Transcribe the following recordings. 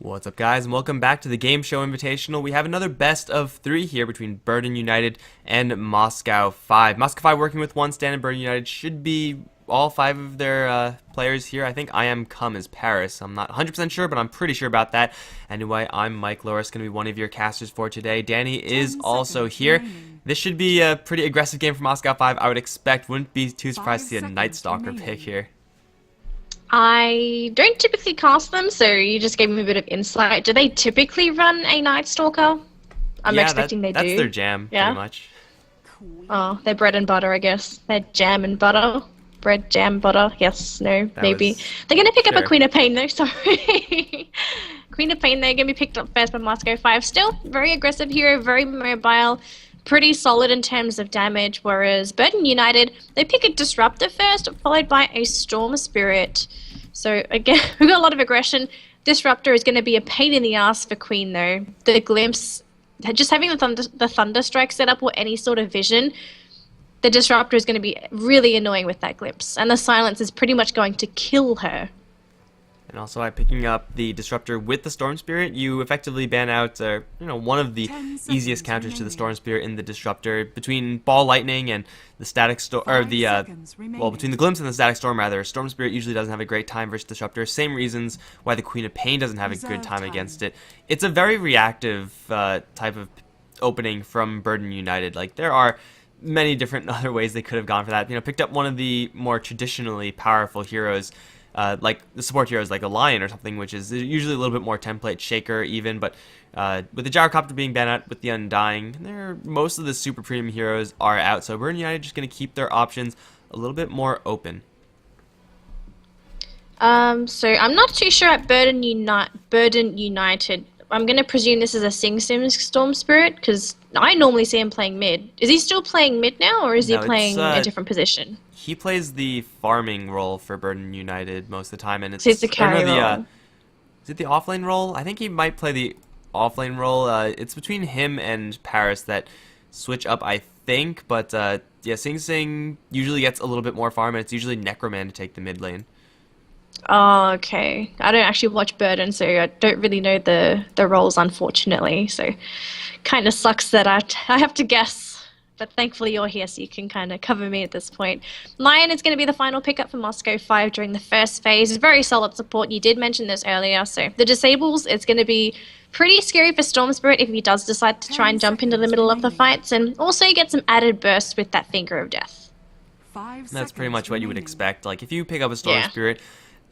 What's up, guys, and welcome back to the Game Show Invitational. We have another best of 3 here between Burden United and Moscow 5. Moscow 5 working with one stand, and Burden United should be all 5 of their players here. I think I am Cum is Paris. I'm not 100% sure, but I'm pretty sure about that. Anyway, I'm Mikelorus, going to be one of your casters for today. Danny is also here. This should be a pretty aggressive game for Moscow 5, I would expect. Wouldn't be too surprised to see a Night Stalker pick here. I don't typically cast them, so you just gave me a bit of insight. Do they typically run a Night Stalker? I'm expecting they do. That's their jam, pretty much. Oh, they're bread and butter, I guess. They're jam and butter. Bread, jam, butter. Yes, no, maybe. They're going to pick up a Queen of Pain, though, sorry. Queen of Pain, they're going to be picked up first by Moscow 5. Still, very aggressive hero, very mobile. Pretty solid in terms of damage, whereas Burden United, they pick a Disruptor first, followed by a Storm Spirit. So again, we've got a lot of aggression. Disruptor is going to be a pain in the ass for Queen, though. The Glimpse, just having the Thunder Strike set up or any sort of vision, the Disruptor is going to be really annoying with that Glimpse. And the Silence is pretty much going to kill her. And also, by picking up the Disruptor with the Storm Spirit, you effectively ban out, one of the easiest counters to the Storm Spirit in the Disruptor. Between Ball Lightning and the Static Storm, between the Glimpse and the Static Storm, rather, Storm Spirit usually doesn't have a great time versus Disruptor. Same reasons why the Queen of Pain doesn't have a good time against it. It's a very reactive type of opening from Burden United. Like, there are many different other ways they could have gone for that. Picked up one of the more traditionally powerful heroes, like the support heroes like a Lion or something, which is usually a little bit more template shaker even, but with the Gyrocopter being banned out, with the Undying, most of the super premium heroes are out, so Burden United just going to keep their options a little bit more open. So I'm not too sure at Burden United. I'm going to presume this is a Sing Sim Storm Spirit, because I normally see him playing mid. Is he still playing mid now, or is he playing a different position? He plays the farming role for Burden United most of the time, and it's the carry role. Is it the offlane role? I think he might play the offlane role. It's between him and Paris that switch up, I think, but yeah, Sing Sing usually gets a little bit more farm, and it's usually Necroman to take the mid lane. Oh, okay. I don't actually watch Burden, so I don't really know the roles, unfortunately. So, kind of sucks that I have to guess. But thankfully you're here, so you can kind of cover me at this point. Lion is going to be the final pickup for Moscow 5 during the first phase. Very solid support. You did mention this earlier. So the disables, it's going to be pretty scary for Storm Spirit if he does decide to try and jump into the middle of the fights. And also you get some added bursts with that Finger of Death. That's pretty much what you would expect. Like, if you pick up a Storm Spirit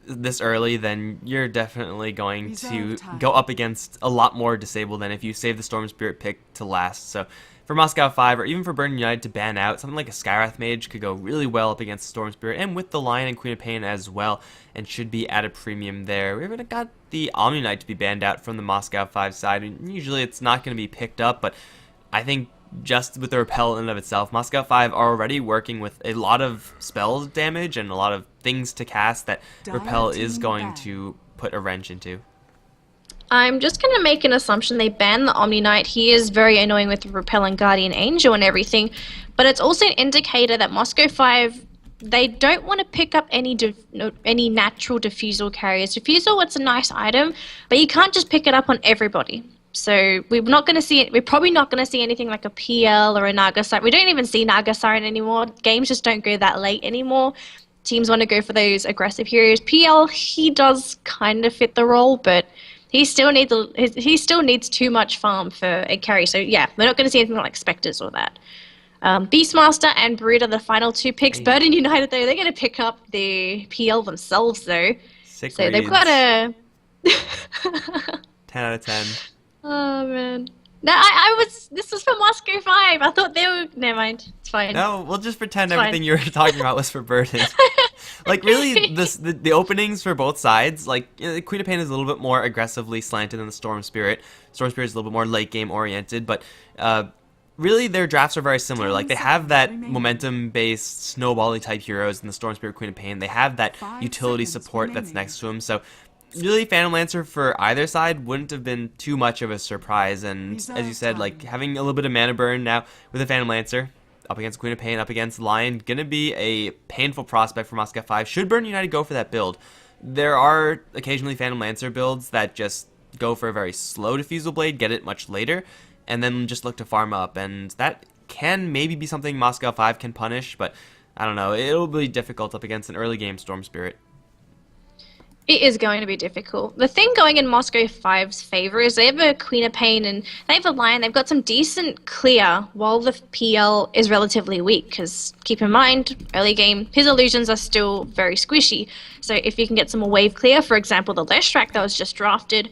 this early, then you're definitely going to go up against a lot more disable than if you save the Storm Spirit pick to last. So for Moscow 5, or even for Burden United to ban out, something like a Skywrath Mage could go really well up against the Storm Spirit, and with the Lion and Queen of Pain as well, and should be at a premium there. We haven't got the Omni Knight to be banned out from the Moscow 5 side, and usually it's not going to be picked up, but I think just with the Repel in and of itself, Moscow 5 are already working with a lot of spell damage and a lot of things to cast that Repel is going to put a wrench into. I'm just going to make an assumption they ban the Omni Knight. He is very annoying with Repel and Guardian Angel and everything, but it's also an indicator that Moscow 5, they don't want to pick up any natural Diffusal carriers. Diffusal, it's a nice item, but you can't just pick it up on everybody. So we're probably not going to see anything like a PL or a Naga Siren. We don't even see Naga Siren anymore. Games just don't go that late anymore. Teams want to go for those aggressive heroes. PL, he does kind of fit the role, but he still needs too much farm for a carry. So yeah, we're not going to see anything like Spectres or that. Beastmaster and Brood are the final 2 picks. Burden United, though, they're going to pick up the PL themselves, though. Sick so reads. they've got a 10 out of 10. Oh man. No, this was for Moscow 5. I thought they were, never mind. It's fine. No, we'll just pretend everything you were talking about was for Burden. Like, really, the openings for both sides, like, Queen of Pain is a little bit more aggressively slanted than the Storm Spirit. Storm Spirit is a little bit more late game oriented, but really their drafts are very similar. Like, they have that momentum based snowbally type heroes in the Storm Spirit, Queen of Pain. They have that utility support that's next to them. So really, Phantom Lancer for either side wouldn't have been too much of a surprise, and as you said, like, having a little bit of mana burn now with a Phantom Lancer up against Queen of Pain, up against Lion, gonna be a painful prospect for Moscow 5. Should Burden United go for that build? There are occasionally Phantom Lancer builds that just go for a very slow Diffusal Blade, get it much later, and then just look to farm up. And that can maybe be something Moscow 5 can punish, but I don't know. It'll be difficult up against an early game Storm Spirit. It is going to be difficult. The thing going in Moscow 5's favor is they have a Queen of Pain and they have a Lion. They've got some decent clear while the PL is relatively weak, because keep in mind, early game, his illusions are still very squishy. So if you can get some more wave clear, for example, the Leshrac that was just drafted,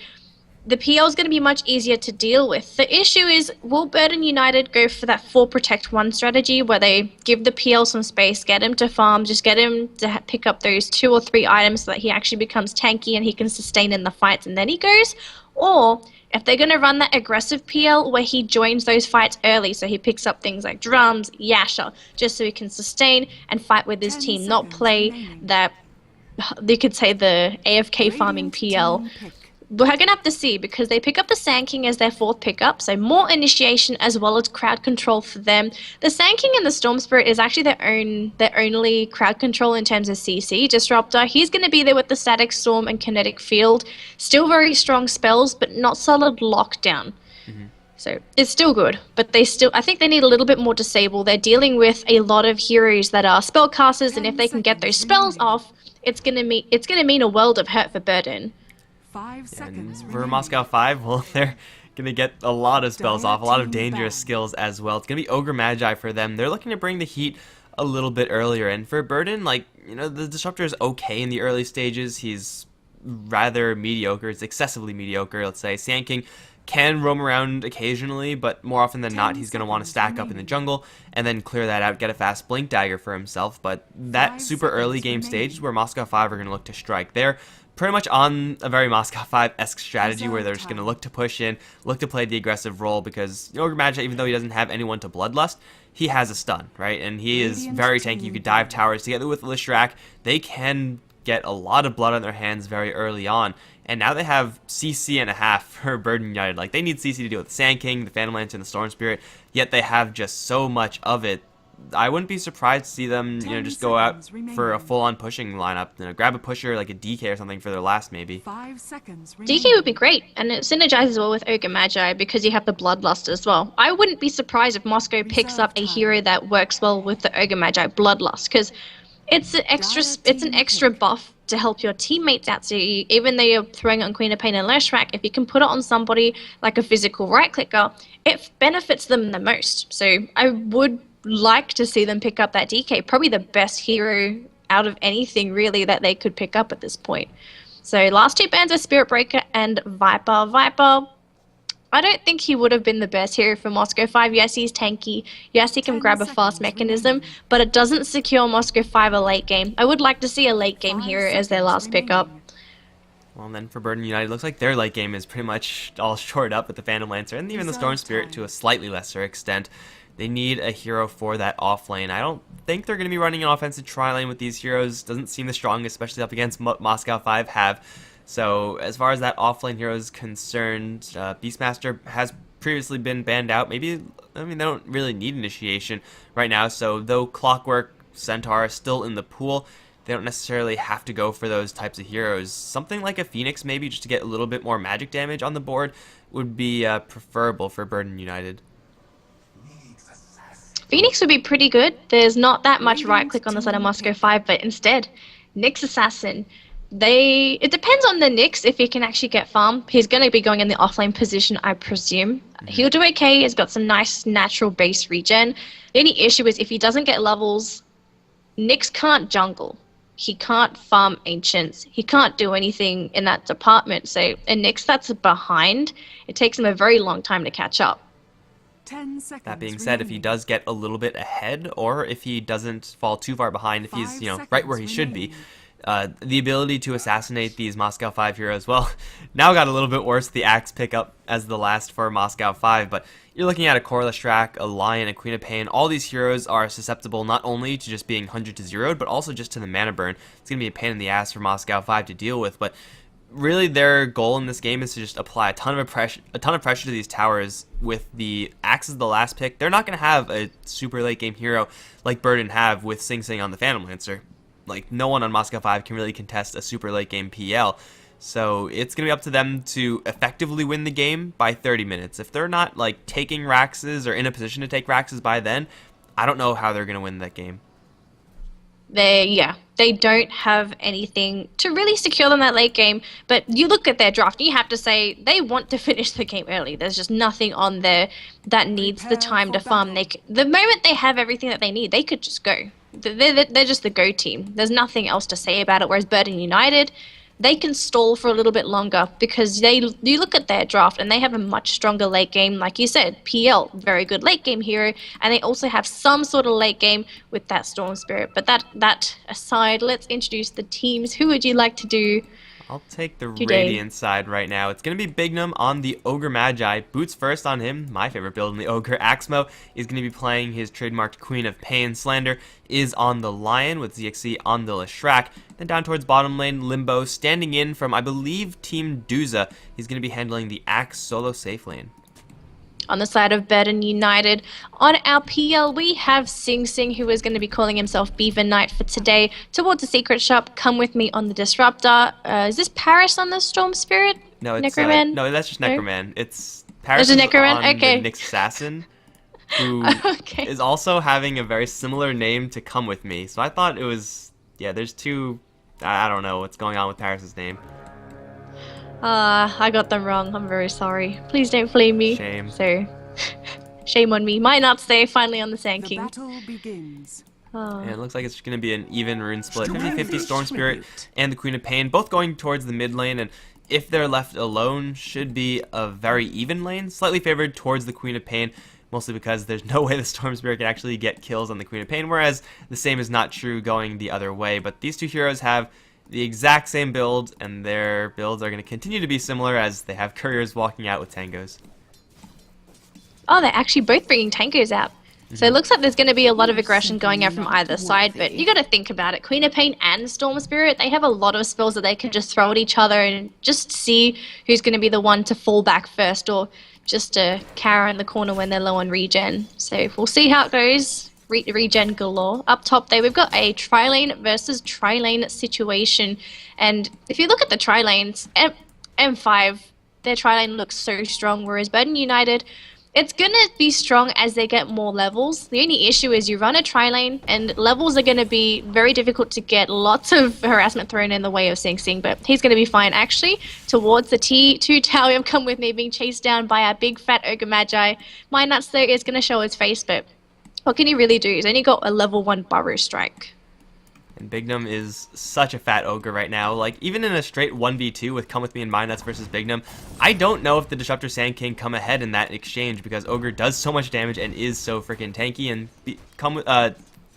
the PL is going to be much easier to deal with. The issue is, will Burden United go for that 4 protect 1 strategy where they give the PL some space, get him to farm, just get him to pick up those 2 or 3 items so that he actually becomes tanky and he can sustain in the fights and then he goes? Or if they're going to run that aggressive PL where he joins those fights early, so he picks up things like drums, Yasha, just so he can sustain and fight with his team, not play that, you could say, the AFK farming PL. We're going to have to see, because they pick up the Sand King as their 4th pickup, so more initiation as well as crowd control for them. The Sand King and the Storm Spirit is actually their only crowd control in terms of CC disruptor. He's going to be there with the Static Storm and Kinetic Field. Still very strong spells, but not solid lockdown. So it's still good, but I think they need a little bit more disable. They're dealing with a lot of heroes that are spellcasters, and if they can get those spells off, it's going to mean a world of hurt for Burden. 5 seconds And for Moscow 5, well, they're going to get a lot of spells off, a lot of dangerous skills as well. It's going to be Ogre Magi for them. They're looking to bring the heat a little bit earlier. And for Burden, like, you know, the Disruptor is okay in the early stages. He's rather mediocre. It's excessively mediocre, let's say. Sand King can roam around occasionally, but more often than not, he's going to want to stack up in the jungle and then clear that out, get a fast Blink Dagger for himself. But that super early game stage is where Moscow 5 are going to look to strike. They're pretty much on a very Moscow 5-esque strategy where they're just going to look to push in, look to play the aggressive role, because Ogre Magi, even though he doesn't have anyone to Bloodlust, he has a stun, right? And he is very tanky. You could dive towers together with Leshrac. They can get a lot of blood on their hands very early on. And now they have CC and a half for Burden United. Like, they need CC to deal with the Sand King, the Phantom Lance, and the Storm Spirit, yet they have just so much of it. I wouldn't be surprised to see them, you know, just go out for a full-on pushing lineup. You know, grab a pusher like a DK or something for their last, maybe. 5 seconds DK would be great, and it synergizes well with Ogre Magi because you have the Bloodlust as well. I wouldn't be surprised if Moscow picks up a hero that works well with the Ogre Magi Bloodlust, because it's an extra buff to help your teammates out. So even though you're throwing it on Queen of Pain and Leshrac, if you can put it on somebody like a physical right-clicker, it benefits them the most. So I would like to see them pick up that DK, probably the best hero out of anything really that they could pick up at this point. So last 2 bans are Spirit Breaker and Viper. Viper, I don't think he would have been the best hero for Moscow 5. Yes, he's tanky. Yes, he can grab a fast mechanism, but it doesn't secure Moscow 5 a late game. I would like to see a late game hero as their last pickup. Well, then for Burden United, it looks like their late game is pretty much all shored up with the Phantom Lancer and even the Storm Spirit to a slightly lesser extent. They need a hero for that off lane. I don't think they're going to be running an offensive tri-lane with these heroes. Doesn't seem the strongest, especially up against Moscow 5 have. So as far as that off-lane hero is concerned, Beastmaster has previously been banned out. Maybe, I mean, they don't really need initiation right now. So though Clockwork, Centaur are still in the pool, they don't necessarily have to go for those types of heroes. Something like a Phoenix maybe, just to get a little bit more magic damage on the board, would be preferable for Burden United. Phoenix would be pretty good. There's not that much right-click on the side of Moscow 5, but instead, Nyx Assassin. It depends on the Nyx if he can actually get farm. He's going to be going in the offlane position, I presume. He'll do okay. He's got some nice natural base regen. The only issue is if he doesn't get levels, Nyx can't jungle. He can't farm ancients. He can't do anything in that department. So a Nyx that's behind, it takes him a very long time to catch up. 10 seconds That being said, if he does get a little bit ahead, or if he doesn't fall too far behind, if he's, right where he should be, the ability to assassinate these Moscow 5 heroes, well, now got a little bit worse, the Axe pickup as the last for Moscow 5, but you're looking at a Core Leshrac, a Lion, a Queen of Pain. All these heroes are susceptible not only to just being 100 to 0'd, but also just to the mana burn. It's going to be a pain in the ass for Moscow 5 to deal with, but really their goal in this game is to just apply a ton of pressure to these towers with the Axe as the last pick. They're not going to have a super late game hero like Burden have with Sing Sing on the Phantom Lancer. Like, no one on Moscow 5 can really contest a super late game PL. So it's going to be up to them to effectively win the game by 30 minutes. If they're not like taking Raxes or in a position to take Raxes by then, I don't know how they're going to win that game. They don't have anything to really secure them that late game. But you look at their draft, and you have to say they want to finish the game early. There's just nothing on there that needs the time to farm. The moment they have everything that they need, they could just go. They're just the go team. There's nothing else to say about it. Whereas Burden United, they can stall for a little bit longer because you look at their draft and they have a much stronger late game. Like you said, PL, very good late game hero, and they also have some sort of late game with that Storm Spirit. But that aside, let's introduce the teams. Who would you like to do? I'll take the today? Radiant side right now. It's going to be Bignum on the Ogre Magi. Boots first on him, my favorite build in the Ogre. Axmo is going to be playing his trademarked Queen of Pain. Slander is on the Lion with ZXC on the Leshrac. Then down towards bottom lane, Limbo standing in from, I believe, Team Duza. He's going to be handling the Axe solo safe lane. On the side of Burden United, on our PL, we have Sing Sing, who is going to be calling himself Beaver Knight for today. Towards the Secret Shop, come with me on the Disruptor. Is this Paris on the Storm Spirit? No, it's Necroman? no, that's just No? Necroman. It's Paris There's a is Necroman? on Okay. the Nyx Assassin, who Okay. is also having a very similar name to Come With Me. So I thought it was, there's two, I don't know what's going on with Paris's name. I got them wrong. I'm very sorry. Please don't flame me. Shame. So, shame on me. My nuts there, finally on the Sand The King. battle begins. And it looks like it's going to be an even rune split. Storm 50-50 Storm Spirit Tribute. and the Queen of Pain, both going towards the mid lane, and if they're left alone, should be a very even lane. Slightly favored towards the Queen of Pain, mostly because there's no way the Storm Spirit can actually get kills on the Queen of Pain, whereas the same is not true going the other way. But these two heroes have the exact same build, and their builds are going to continue to be similar as they have couriers walking out with tangos. Oh, they're actually both bringing tankers out. So it looks like there's going to be a lot of aggression going out from either side, but you got to think about it. Queen of Pain and Storm Spirit, they have a lot of spells that they can just throw at each other and just see who's going to be the one to fall back first, or just to cower in the corner when they're low on regen. So we'll see how it goes. Regen galore. Up top there, we've got a tri-lane versus tri-lane situation. And if you look at the tri-lanes, M5, their tri-lane looks so strong, whereas Burden United, it's going to be strong as they get more levels. The only issue is you run a tri-lane, and levels are going to be very difficult to get. Lots of harassment thrown in the way of Sing Sing, but he's going to be fine. Actually, towards the T2 tower, of Come With Me, being chased down by our big fat Ogre Magi. My nuts though is going to show his face, but what can he really do? He's only got a level 1 Burrow Strike. And Bignum is such a fat ogre right now. Like, even in a straight 1v2 with Come With Me and My Nuts versus Bignum, I don't know if the Disruptor Sand King come ahead in that exchange, because Ogre does so much damage and is so freaking tanky, and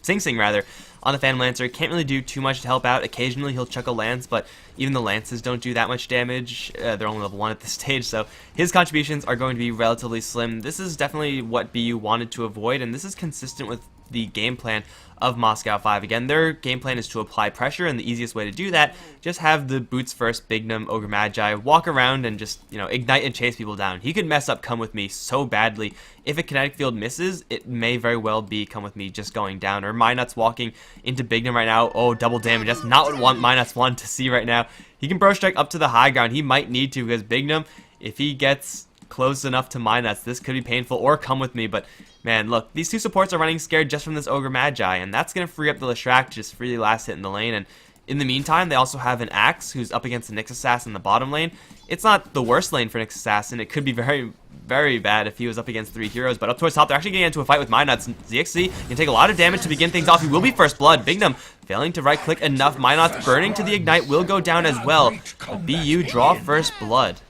Sing Sing rather, on the Phantom Lancer can't really do too much to help out. Occasionally he'll chuck a lance, but even the lances don't do that much damage. They're only level 1 at this stage, so his contributions are going to be relatively slim. This is definitely what BU wanted to avoid, and this is consistent with the game plan of Moscow 5. Again, their game plan is to apply pressure, and the easiest way to do that, just have the boots first Bignum Ogre Magi walk around and just, ignite and chase people down. He could mess up Come With Me so badly. If a kinetic field misses, it may very well be Come With Me just going down, or Minut's walking into Bignum right now. Oh, double damage. That's not what Minut's want to see right now. He can Bro Strike up to the high ground. He might need to, because Bignum, if he gets close enough to Minuts, this could be painful, or Come With Me, but man, look, these two supports are running scared just from this Ogre Magi, and that's going to free up the Leshrac to just free the last hit in the lane. And in the meantime, they also have an Axe who's up against the Nyx Assassin in the bottom lane. It's not the worst lane for Nyx Assassin. It could be very, very bad if he was up against 3 heroes, but up towards top, they're actually getting into a fight with Minuts. ZXC can take a lot of damage to begin things off. He will be first blood. Bignum failing to right-click enough. Minuts burning to the Ignite will go down as well. BU draw first blood.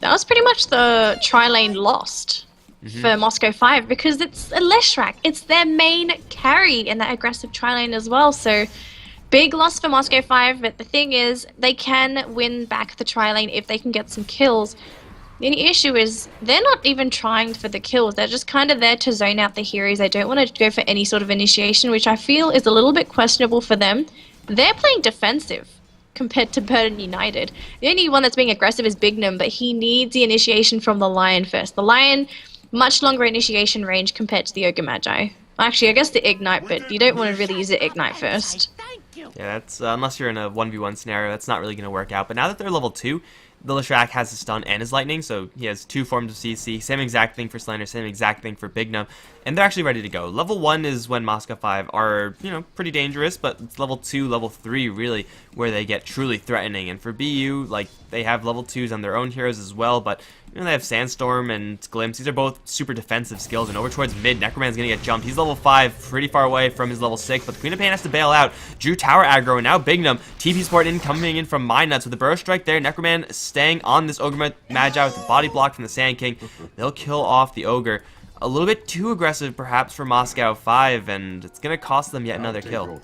That was pretty much the tri-lane lost for Moscow 5, because it's a Leshrac. It's their main carry in that aggressive tri-lane as well, so big loss for Moscow 5, but the thing is, they can win back the tri-lane if they can get some kills. The only issue is, they're not even trying for the kills. They're just kind of there to zone out the heroes. They don't want to go for any sort of initiation, which I feel is a little bit questionable for them. They're playing defensive compared to Burden United. The only one that's being aggressive is Bignum, but he needs the initiation from the Lion first. The Lion, much longer initiation range compared to the Ogre Magi. Actually, I guess the Ignite, but you don't want to really use the Ignite first. Yeah, that's unless you're in a 1v1 scenario, that's not really going to work out. But now that they're level 2, the Leshrac has his stun and his lightning, so he has 2 forms of CC. Same exact thing for Slender, same exact thing for Bignum, and they're actually ready to go. Level 1 is when Moscow 5 are, pretty dangerous, but it's level 2, level 3 really where they get truly threatening. And for BU, like, they have level 2s on their own heroes as well, but they have Sandstorm and Glimpse. These are both super defensive skills, and over towards mid, Necroman's gonna get jumped. He's level 5, pretty far away from his level 6, but the Queen of Pain has to bail out. Drew tower aggro, and now Bignum, TP support coming in from Mind Nuts with the Burrow Strike there. Necroman staying on this Ogre Magi with the body block from the Sand King. They'll kill off the Ogre. A little bit too aggressive perhaps for Moscow 5, and it's gonna cost them yet another kill.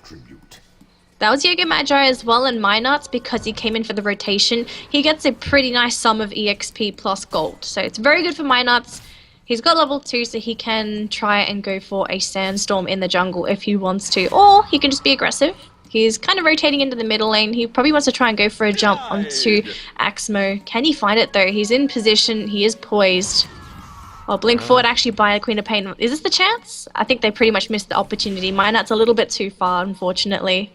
That was Yoga Magi as well, and Minuts, because he came in for the rotation, he gets a pretty nice sum of EXP plus gold. So it's very good for Minuts. He's got level 2, so he can try and go for a Sandstorm in the jungle if he wants to, or he can just be aggressive. He's kind of rotating into the middle lane. He probably wants to try and go for a jump onto Axmo. Can he find it though? He's in position, he is poised. Oh, blink forward actually by a Queen of Pain. Is this the chance? I think they pretty much missed the opportunity. Minut's a little bit too far, unfortunately.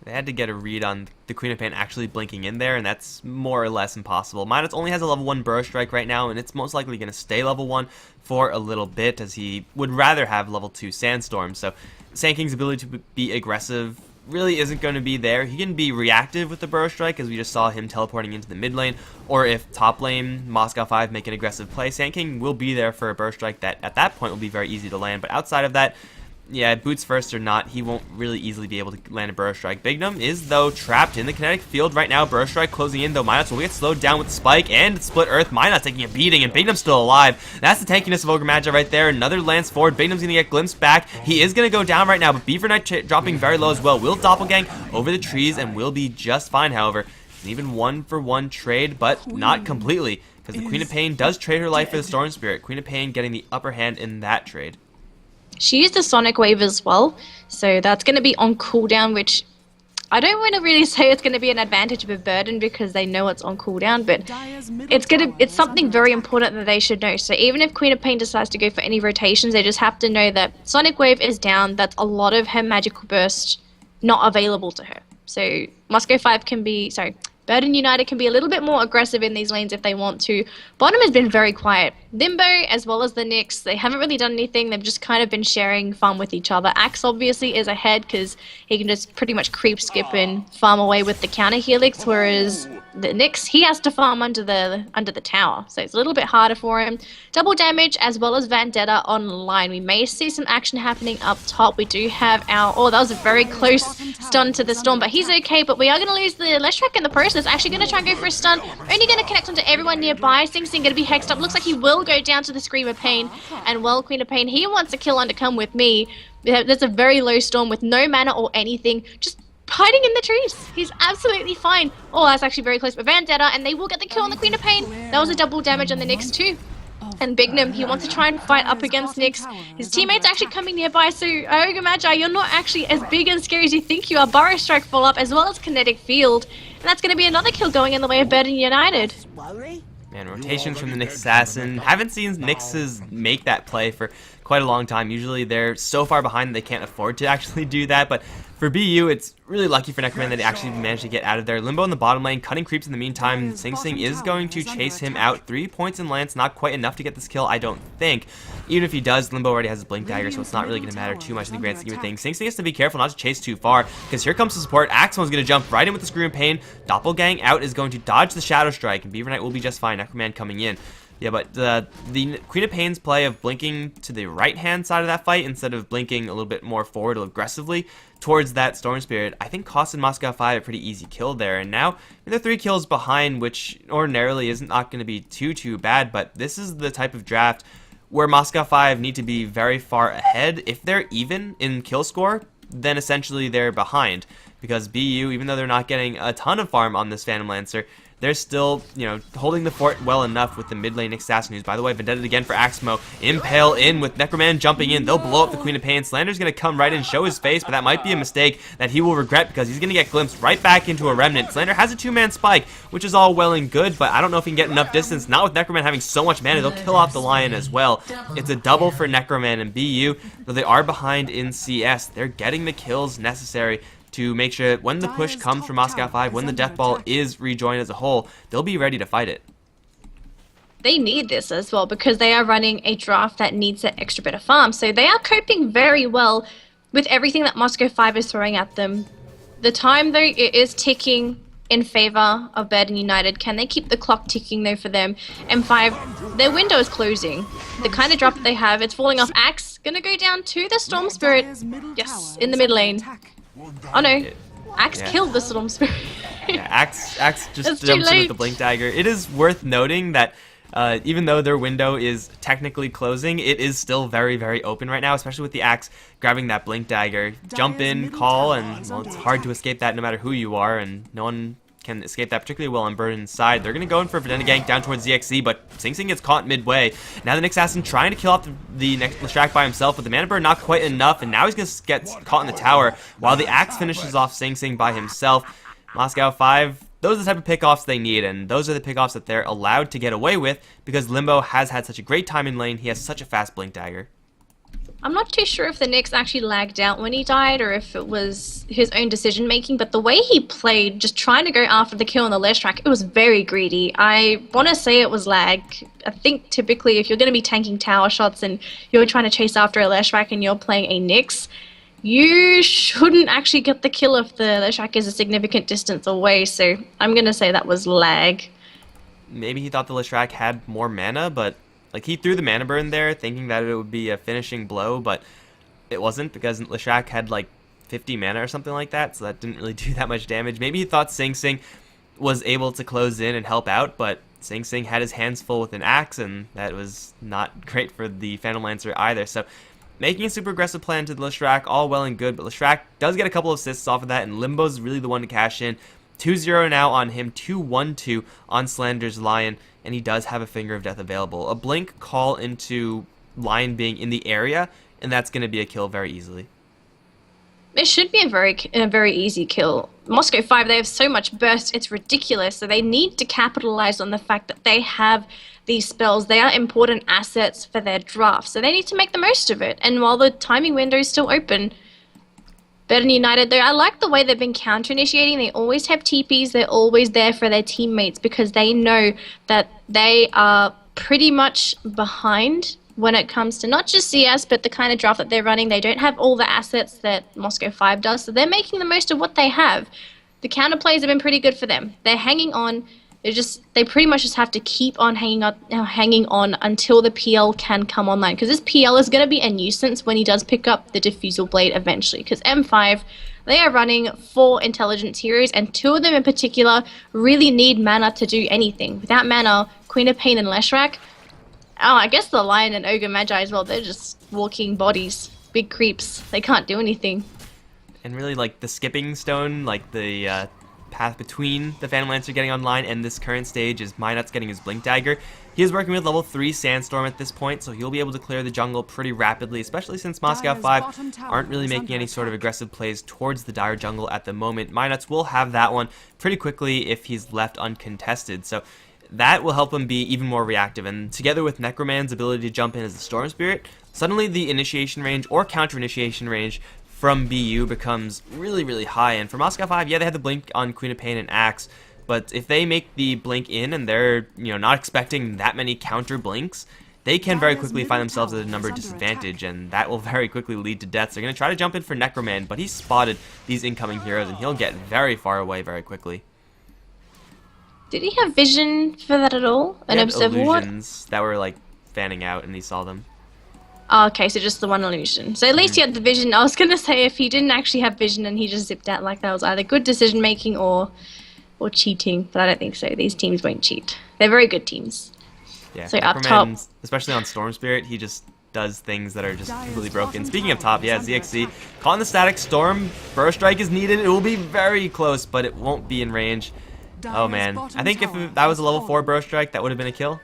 They had to get a read on the Queen of Pain actually blinking in there, and that's more or less impossible. Minus only has a level 1 Burrow Strike right now, and it's most likely going to stay level 1 for a little bit, as he would rather have level 2 Sandstorm. So Sand King's ability to be aggressive really isn't going to be there. He can be reactive with the Burrow Strike, as we just saw him teleporting into the mid lane, or if top lane, Moscow 5 make an aggressive play, Sand King will be there for a Burrow Strike that at that point will be very easy to land. But outside of that, yeah, boots first or not, he won't really easily be able to land a Burrow Strike. Bignum is, though, trapped in the kinetic field right now. Burrow Strike closing in, though Minuts will get slowed down with the Spike and Split Earth. Minuts taking a beating, and Bignum's still alive. That's the tankiness of Ogre Magi right there. Another lance forward. Bignum's going to get glimpsed back. He is going to go down right now, but Beaver Knight dropping very low as well. Will Doppelgang over the trees and will be just fine, however. An even 1-for-1 trade, but not completely, because the Queen of Pain does trade her life for the Storm Spirit. Queen of Pain getting the upper hand in that trade. She used the Sonic Wave as well, so that's going to be on cooldown, which I don't want to really say it's going to be an advantage of a Burden because they know it's on cooldown, but it's something very important that they should know. So even if Queen of Pain decides to go for any rotations, they just have to know that Sonic Wave is down. That's a lot of her magical burst not available to her. So Moscow 5 can be, sorry, Burden United can be a little bit more aggressive in these lanes if they want to. Bottom has been very quiet. Limbo, as well as the Nyx, they haven't really done anything. They've just kind of been sharing farm with each other. Axe obviously is ahead because he can just pretty much creep, skip, and farm away with the counter helix, whereas the Nyx, he has to farm under the tower. So it's a little bit harder for him. Double damage as well as Vendetta online. We may see some action happening up top. We do have our... Oh, that was a very close stun to the Storm, but he's okay. But we are going to lose the Leshrac in the process. Actually going to try and go for a stun. Only going to connect onto everyone nearby. Sing Sing going to be hexed up. Looks like he will go down to the Scream of Pain. And well, Queen of Pain, he wants a kill on to come with me. There's a very low Storm with no mana or anything. Just hiding in the trees. He's absolutely fine. Oh, that's actually very close. But Vendetta, and they will get the kill on the Queen of Pain. That was a double damage on the Nyx too. And Bignum, he wants to try and fight up against Nyx. His teammates actually coming nearby, so Ogre Magi, you're not actually as big and scary as you think you are. Burrow Strike full up, as well as Kinetic Field. And that's going to be another kill going in the way of Burden United. Man, rotations from the Nyx Assassin. Haven't seen Nyxes make that play for quite a long time. Usually they're so far behind they can't afford to actually do that, but for BU, it's really lucky for Necroman that he actually managed to get out of there. Limbo in the bottom lane, cutting creeps in the meantime. Sing Sing is going to chase him out. 3 points in Lance, not quite enough to get this kill, I don't think. Even if he does, Limbo already has a Blink Dagger, so it's not really going to matter too much in the grand scheme of things. Sing Sing has to be careful not to chase too far, because here comes the support. Axel's going to jump right in with the Scream of Pain. Doppelgang out is going to dodge the Shadow Strike, and Beaver Knight will be just fine. Necroman coming in. Yeah, but the Queen of Pain's play of blinking to the right-hand side of that fight instead of blinking a little bit more forward or aggressively towards that Storm Spirit, I think costed Moscow 5 a pretty easy kill there. And now they're 3 kills behind, which ordinarily is not going to be too bad, but this is the type of draft where Moscow 5 need to be very far ahead. If they're even in kill score, then essentially they're behind, because BU, even though they're not getting a ton of farm on this Phantom Lancer, they're still, holding the fort well enough with the mid lane assassin, who's, by the way, Vendetta again for Axmo. Impale in with Necroman jumping in. They'll blow up the Queen of Pain. Slander's going to come right in, show his face, but that might be a mistake that he will regret, because he's going to get glimpsed right back into a Remnant. Slander has a 2-man spike, which is all well and good, but I don't know if he can get enough distance. Not with Necroman having so much mana. They'll kill off the Lion as well. It's a double for Necroman and BU, though they are behind in CS. They're getting the kills necessary to make sure that when the push comes from Moscow 5, when the Death Ball is rejoined as a whole, they'll be ready to fight it. They need this as well because they are running a draft that needs that extra bit of farm. So they are coping very well with everything that Moscow 5 is throwing at them. The time, though, it is ticking in favor of Burden United. Can they keep the clock ticking, though, for them? M5, their window is closing. The kind of drop that they have, it's falling off. Axe, gonna go down to the Storm Spirit. Yes, in the mid lane. Oh, no. Axe killed the Storm Spirit. Yeah, Axe just jumps in with the Blink Dagger. It is worth noting that even though their window is technically closing, it is still very, very open right now, especially with the Axe grabbing that Blink Dagger. Jump in, call, and well, it's hard to escape that no matter who you are, and no one can escape that particularly well on Burden's side. They're going to go in for a Vendetta gank down towards ZXC, but Sing Sing gets caught midway. Now the Nick Assassin trying to kill off the next Leshrac by himself, but the Mana Burn not quite enough, and now he's going to get caught in the tower, while the Axe finishes off Sing Sing by himself. Moscow 5, those are the type of pickoffs they need, and those are the pickoffs that they're allowed to get away with, because Limbo has had such a great time in lane. He has such a fast Blink Dagger. I'm not too sure if the Nyx actually lagged out when he died or if it was his own decision making, but the way he played, just trying to go after the kill on the Leshrac, it was very greedy. I want to say it was lag. I think typically if you're going to be tanking tower shots and you're trying to chase after a Leshrac and you're playing a Nyx, you shouldn't actually get the kill if the Leshrac is a significant distance away, so I'm going to say that was lag. Maybe he thought the Leshrac had more mana, but like he threw the Mana Burn there thinking that it would be a finishing blow, but it wasn't because Leshrac had like 50 mana or something like that, so that didn't really do that much damage. Maybe he thought Sing Sing was able to close in and help out, but Sing Sing had his hands full with an Axe, and that was not great for the Phantom Lancer either. So making a super aggressive plan to the Leshrac, all well and good, but Leshrac does get a couple of assists off of that, and Limbo's really the one to cash in. 2-0 now on him, 2-1-2 on Slander's Lion, and he does have a Finger of Death available. A Blink call into Lion being in the area, and that's going to be a kill very easily. It should be a very easy kill. Moscow 5, they have so much burst, it's ridiculous, so they need to capitalize on the fact that they have these spells. They are important assets for their draft, so they need to make the most of it. And while the timing window is still open, Burden United, though, I like the way they've been counter-initiating. They always have TPs. They're always there for their teammates because they know that they are pretty much behind when it comes to not just CS, but the kind of draft that they're running. They don't have all the assets that Moscow 5 does, so they're making the most of what they have. The counterplays have been pretty good for them. They're hanging on. They pretty much just have to keep on hanging on until the PL can come online, because this PL is going to be a nuisance when he does pick up the Diffusal Blade eventually, because M5, they are running 4 intelligence heroes, and 2 of them in particular really need mana to do anything. Without mana, Queen of Pain and Leshrac, I guess the Lion and Ogre Magi as well, they're just walking bodies, big creeps. They can't do anything. And really, like, the skipping stone, like the path between the Phantom Lancer getting online and this current stage is Minot's getting his Blink Dagger. He is working with level 3 Sandstorm at this point, so he'll be able to clear the jungle pretty rapidly, especially since Moscow 5 aren't really making any sort of aggressive plays towards the Dire jungle at the moment. Minots will have that one pretty quickly if he's left uncontested, so that will help him be even more reactive, and together with Necroman's ability to jump in as the Storm Spirit, suddenly the initiation range or counter-initiation range from BU becomes really, really high. And for Moscow 5, yeah, they have the Blink on Queen of Pain and Axe, but if they make the Blink in and they're, not expecting that many counter Blinks, they can very quickly find themselves at a number disadvantage, and that will very quickly lead to death. So they're going to try to jump in for Necroman, but he's spotted these incoming heroes, and he'll get very far away very quickly. Did he have vision for that at all? An observer ward? Illusions that were like fanning out, and he saw them. Oh, okay, so just the one illusion. So at least he had the vision. I was going to say if he didn't actually have vision and he just zipped out like that, was either good decision making or cheating, but I don't think so. These teams won't cheat. They're very good teams. Yeah, so up top, especially on Storm Spirit, he just does things that are just completely broken. Speaking of top, yeah, ZXC caught in the static storm. Burrow Strike is needed. It will be very close, but it won't be in range. Oh man, I think if that was a level 4 Burrow Strike, that would have been a kill.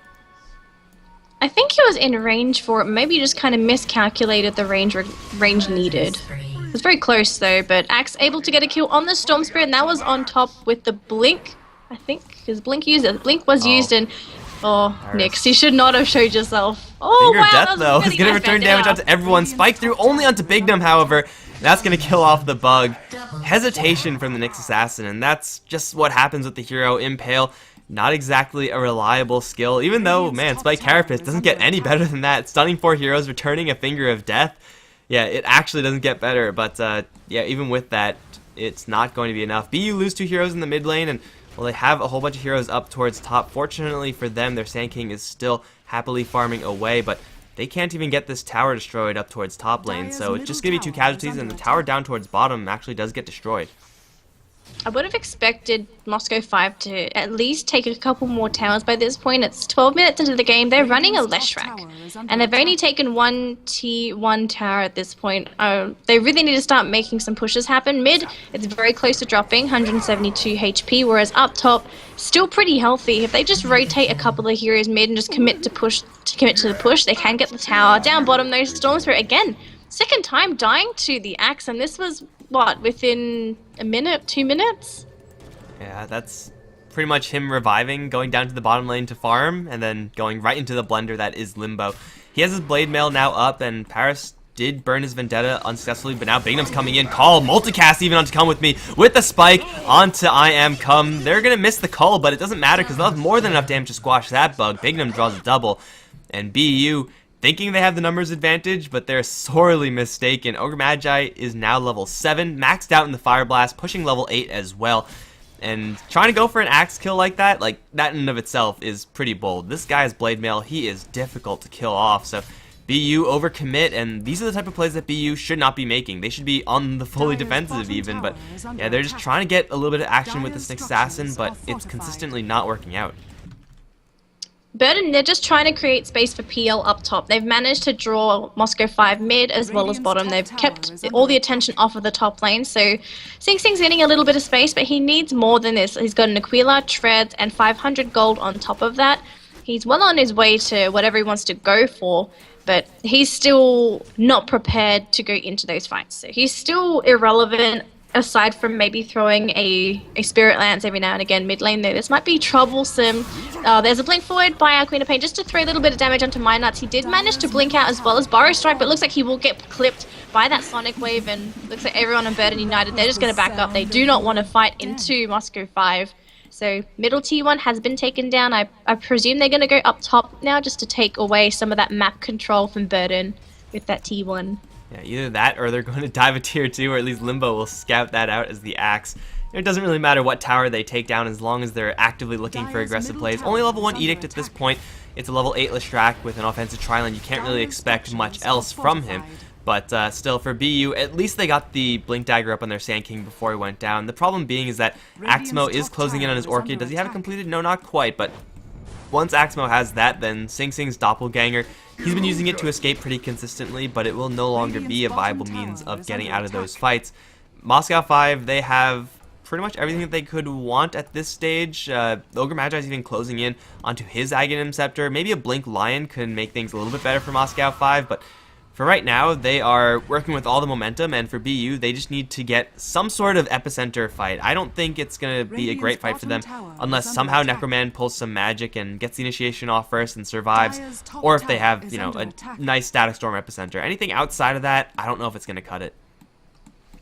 I think he was in range for it. Maybe you just kind of miscalculated the range needed. It was very close though, but Axe able to get a kill on the Storm Spirit, and that was on top with the Blink, I think, because Blink used it. Blink was used, and Nyx, you should not have showed yourself. Oh, Finger wow, of Death, though, is going to return damage onto everyone. Spike through only onto Bignum, however. That's going to kill off the bug. Hesitation from the Nyx Assassin, and that's just what happens with the hero Impale. Not exactly a reliable skill, even though, man, Spike Carapace doesn't get any better than that. Stunning 4 heroes, returning a Finger of Death. Yeah, it actually doesn't get better, but yeah, even with that, it's not going to be enough. BU lose 2 heroes in the mid lane, and well, they have a whole bunch of heroes up towards top. Fortunately for them, their Sand King is still happily farming away, but they can't even get this tower destroyed up towards top lane, so it's just going to be 2 casualties, and the tower down towards bottom actually does get destroyed. I would have expected Moscow 5 to at least take a couple more towers by this point. It's 12 minutes into the game. They're running a Leshrac, and they've only taken 1 T1 tower at this point. They really need to start making some pushes happen. Mid, it's very close to dropping, 172 HP, whereas up top, still pretty healthy. If they just rotate a couple of heroes mid and just commit to the push, they can get the tower. Down bottom, though, Storm Spirit again. Second time dying to the axe, and this was, what, within a minute, 2 minutes? Yeah, that's pretty much him reviving, going down to the bottom lane to farm, and then going right into the blender that is Limbo. He has his Blade Mail now up, and Paris did burn his Vendetta unsuccessfully, but now Bignum's coming in. Call, multicast even onto Come With Me, with the spike onto I Am Come. They're going to miss the call, but it doesn't matter, because they'll have more than enough damage to squash that bug. Bignum draws a double, and BU thinking they have the numbers advantage, but they're sorely mistaken. Ogre Magi is now level 7, maxed out in the Fire Blast, pushing level 8 as well. And trying to go for an axe kill like that in and of itself is pretty bold. This guy's Blade Mail, he is difficult to kill off, so BU overcommit, and these are the type of plays that BU should not be making. They should be on the fully defensive even, but yeah, they're just trying to get a little bit of action with this Nyx Assassin, but it's consistently not working out. Burden, they're just trying to create space for PL up top. They've managed to draw Moscow 5 mid as well as bottom. They've kept all the attention off of the top lane, so Sing Sing's getting a little bit of space, but he needs more than this. He's got an Aquila, Treads, and 500 gold on top of that. He's well on his way to whatever he wants to go for, but he's still not prepared to go into those fights. So he's still irrelevant, aside from maybe throwing a Spirit Lance every now and again mid lane there. This might be troublesome. There's a blink forward by our Queen of Pain just to throw a little bit of damage onto Minuts. He did manage to blink out as well as Burrow Strike, but it looks like he will get clipped by that Sonic Wave, and looks like everyone on Burden United, they're just going to back up. They do not want to fight into Moscow 5. So middle T1 has been taken down. I presume they're going to go up top now just to take away some of that map control from Burden with that T1. Yeah, either that or they're going to dive a tier 2, or at least Limbo will scout that out as the axe. It doesn't really matter what tower they take down as long as they're actively looking for aggressive plays. Only level 1 Edict at this point. It's a level 8 Leshrac with an offensive Trilane. You can't really expect much else from him. But still, for BU, at least they got the Blink Dagger up on their Sand King before he went down. The problem being is that Axmo is closing in on his Orchid. Does he have it completed? No, not quite, but once Axmo has that, then Sing Sing's Doppelganger, he's been using it to escape pretty consistently, but it will no longer be a viable means of getting out of those fights. Moscow 5, they have pretty much everything that they could want at this stage. Ogre Magi is even closing in onto his Aghanim Scepter. Maybe a Blink Lion could make things a little bit better for Moscow 5, but for right now, they are working with all the momentum, and for BU, they just need to get some sort of epicenter fight. I don't think it's going to be a great fight for them unless somehow Necroman pulls some magic and gets the initiation off first and survives, or if they have, you know, a nice Static Storm epicenter. Anything outside of that, I don't know if it's going to cut it.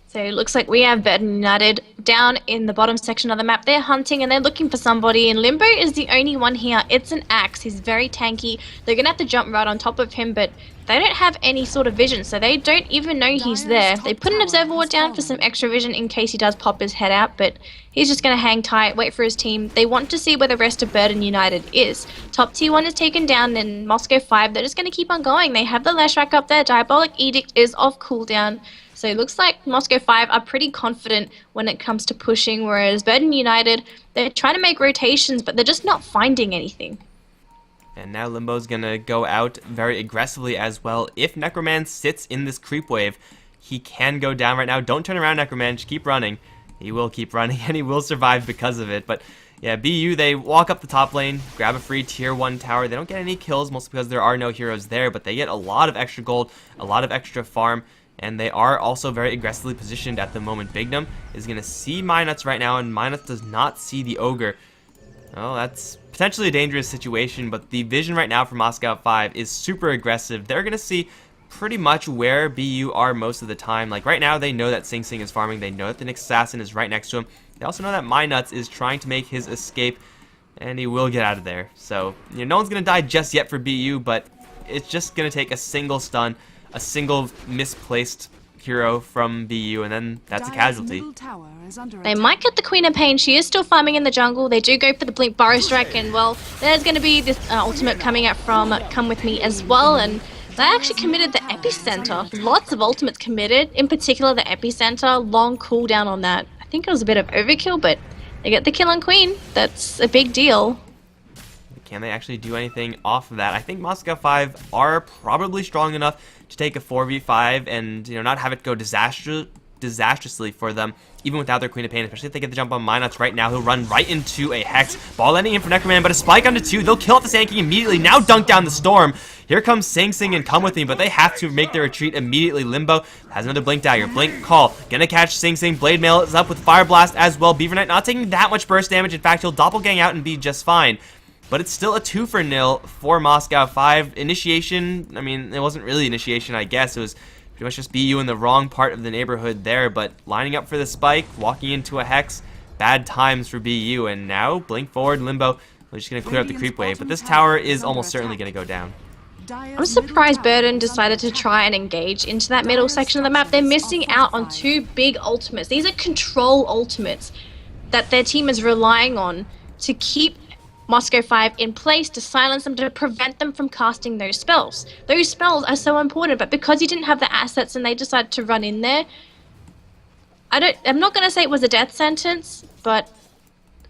So it looks like we have Burden United down in the bottom section of the map. They're hunting and they're looking for somebody, and Limbo is the only one here. It's an axe. He's very tanky. They're going to have to jump right on top of him, but they don't have any sort of vision, so they don't even know he's there. They put an Observer Ward down for some extra vision in case he does pop his head out, but he's just going to hang tight, wait for his team. They want to see where the rest of Burden United is. Top T1 is taken down, and Moscow 5, they're just going to keep on going. They have the Leshrac up there. Diabolic Edict is off cooldown. So it looks like Moscow 5 are pretty confident when it comes to pushing, whereas Burden United, they're trying to make rotations, but they're just not finding anything. And now Limbo's going to go out very aggressively as well. If Necroman sits in this creep wave, he can go down right now. Don't turn around, Necroman. Just keep running. He will keep running, and he will survive because of it. But yeah, BU, they walk up the top lane, grab a free tier 1 tower. They don't get any kills, mostly because there are no heroes there, but they get a lot of extra gold, a lot of extra farm, and they are also very aggressively positioned at the moment. Bignum is going to see Minuts right now, and Minuts does not see the Ogre. Oh, that's potentially a dangerous situation, but the vision right now for Moscow 5 is super aggressive. They're going to see pretty much where BU are most of the time. Like right now, they know that Sing Sing is farming. They know that the Nyx Assassin is right next to him. They also know that MyNuts is trying to make his escape, and he will get out of there. So, you know, no one's going to die just yet for BU, but it's just going to take a single stun, a single misplaced hero from BU, and then that's a casualty. They might get the Queen of Pain. She is still farming in the jungle. They do go for the Blink Burrow Strike, and well, there's going to be this ultimate coming out from Come With Me as well, and they actually committed the Epicenter. Lots of ultimates committed, in particular the Epicenter. Long cooldown on that. I think it was a bit of overkill, but they get the kill on Queen. That's a big deal. Can they actually do anything off of that? I think Moscow 5 are probably strong enough to take a 4v5 and, you know, not have it go disastrously for them, even without their Queen of Pain, especially if they get the jump on MyNuts right now. He'll run right into a Hex. Ball landing in for Necroman, but a spike onto 2. They'll kill off the Sand King immediately. Now dunk down the Storm. Here comes Sing Sing and Come With Me, but they have to make their retreat immediately. Limbo has another Blink Dagger. Blink Call. Gonna catch Sing Sing. Blade Mail is up with Fire Blast as well. Beaver Knight not taking that much burst damage. In fact, he'll doppelgang out and be just fine. But it's still a 2-0 for Moscow 5. Initiation, I mean, it wasn't really initiation, I guess. It was pretty much just BU in the wrong part of the neighborhood there. But lining up for the spike, walking into a Hex, bad times for BU. And now, blink forward, Limbo. We're just going to clear up the creep wave. But this tower is almost certainly going to go down. I'm surprised Burden decided to try and engage into that middle section of the map. They're missing out on 2 big ultimates. These are control ultimates that their team is relying on to keep Moscow 5 in place, to silence them, to prevent them from casting those spells. Those spells are so important, but because you didn't have the assets and they decided to run in there, I'm not going to say it was a death sentence, but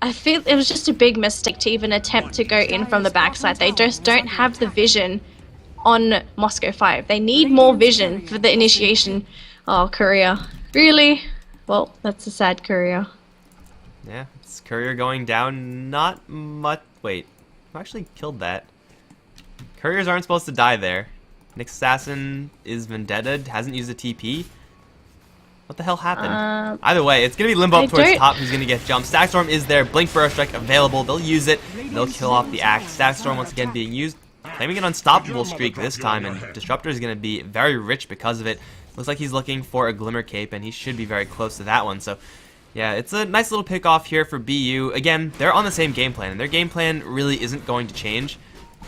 I feel it was just a big mistake to even attempt to go in from the backside. They just don't have the vision on Moscow 5. They need more vision for the initiation. Oh, Courier. Really? Well, that's a sad Courier. Yeah, it's Courier going down. Not much. Wait, who actually killed that? Couriers aren't supposed to die there. Nyx Assassin is Vendetta, hasn't used a TP. What the hell happened? Either way, it's going to be Limbo up towards top who's going to get jumped. Static Storm is there. Blink Burrow Strike available. They'll use it. They'll kill off the Axe. Static Storm once again being used. Claiming an unstoppable streak this time, and Disruptor is going to be very rich because of it. Looks like he's looking for a Glimmer Cape, and he should be very close to that one. So, yeah, it's a nice little pick off here for BU. Again, they're on the same game plan, and their game plan really isn't going to change.